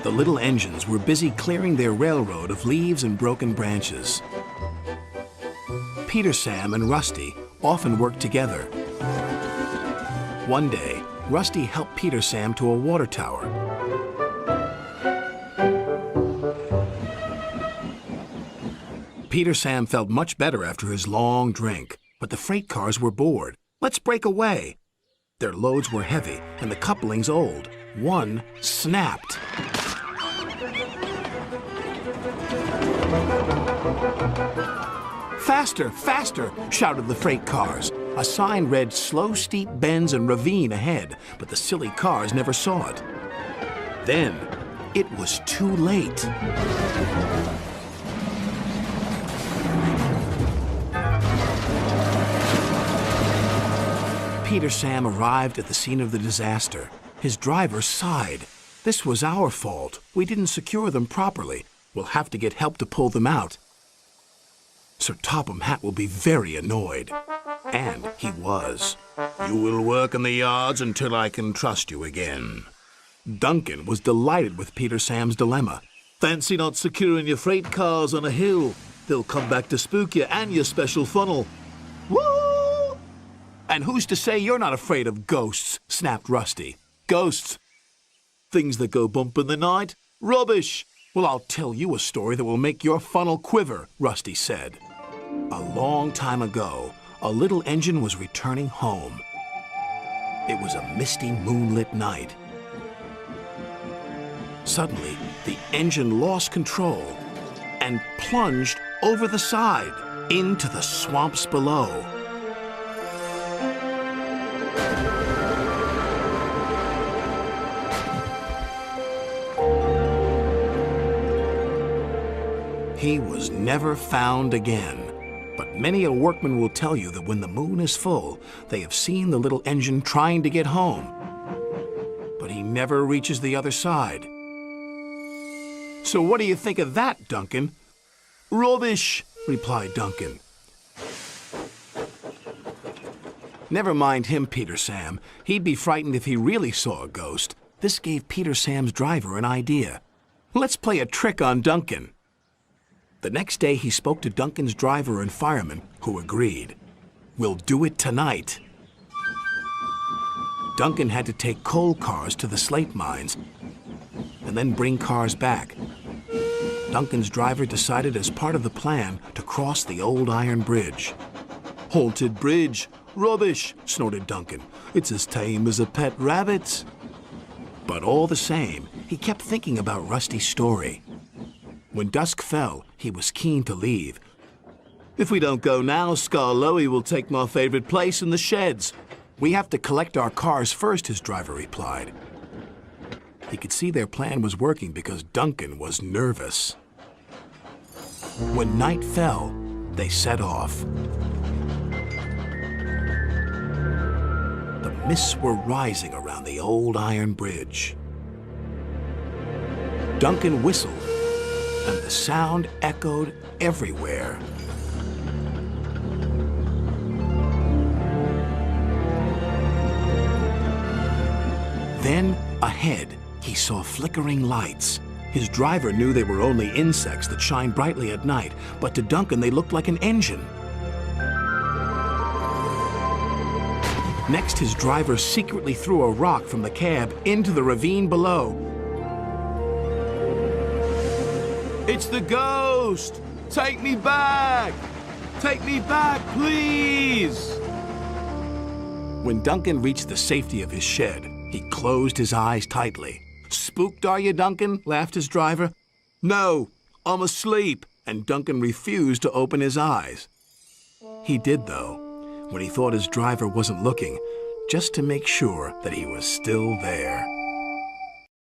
The little engines were busy clearing their railroad of leaves and broken branches. Peter, Sam, and Rusty often worked together. One day, Rusty helped Peter Sam to a water tower. Peter Sam felt much better after his long drink, but the freight cars were bored. Let's break away. Their loads were heavy and the couplings old. One snapped. Faster, faster, shouted the freight cars. A sign read slow, steep bends and ravine ahead, but the silly cars never saw it. Then, it was too late. Peter Sam arrived at the scene of the disaster. His driver sighed. This was our fault. We didn't secure them properly. We'll have to get help to pull them out. Sir Topham Hatt will be very annoyed. And he was. You will work in the yards until I can trust you again. Duncan was delighted with Peter Sam's dilemma. Fancy not securing your freight cars on a hill. They'll come back to spook you and your special funnel. Woo! And who's to say you're not afraid of ghosts? Snapped Rusty. Ghosts? Things that go bump in the night? Rubbish! Well, I'll tell you a story that will make your funnel quiver, Rusty said. A long time ago, a little engine was returning home. It was a misty, moonlit night. Suddenly, the engine lost control and plunged over the side into the swamps below. He was never found again. But many a workman will tell you that when the moon is full, they have seen the little engine trying to get home. But he never reaches the other side. So what do you think of that, Duncan? Rubbish, replied Duncan. Never mind him, Peter Sam. He'd be frightened if he really saw a ghost. This gave Peter Sam's driver an idea. Let's play a trick on Duncan. The next day, he spoke to Duncan's driver and fireman, who agreed. We'll do it tonight. Duncan had to take coal cars to the slate mines and then bring cars back. Duncan's driver decided as part of the plan to cross the old iron bridge. Haunted bridge. Rubbish, snorted Duncan. It's as tame as a pet rabbit. But all the same, he kept thinking about Rusty's story. When dusk fell, he was keen to leave. If we don't go now, Skarloey will take my favorite place in the sheds. We have to collect our cars first, his driver replied. He could see their plan was working because Duncan was nervous. When night fell, they set off. The mists were rising around the old iron bridge. Duncan whistled, and the sound echoed everywhere. Then, ahead, he saw flickering lights. His driver knew they were only insects that shine brightly at night, but to Duncan they looked like an engine. Next, his driver secretly threw a rock from the cab into the ravine below. It's the ghost! Take me back! Take me back, please! When Duncan reached the safety of his shed, he closed his eyes tightly. Spooked, are you, Duncan? Laughed his driver. No, I'm asleep. And Duncan refused to open his eyes. He did, though, when he thought his driver wasn't looking, just to make sure that he was still there.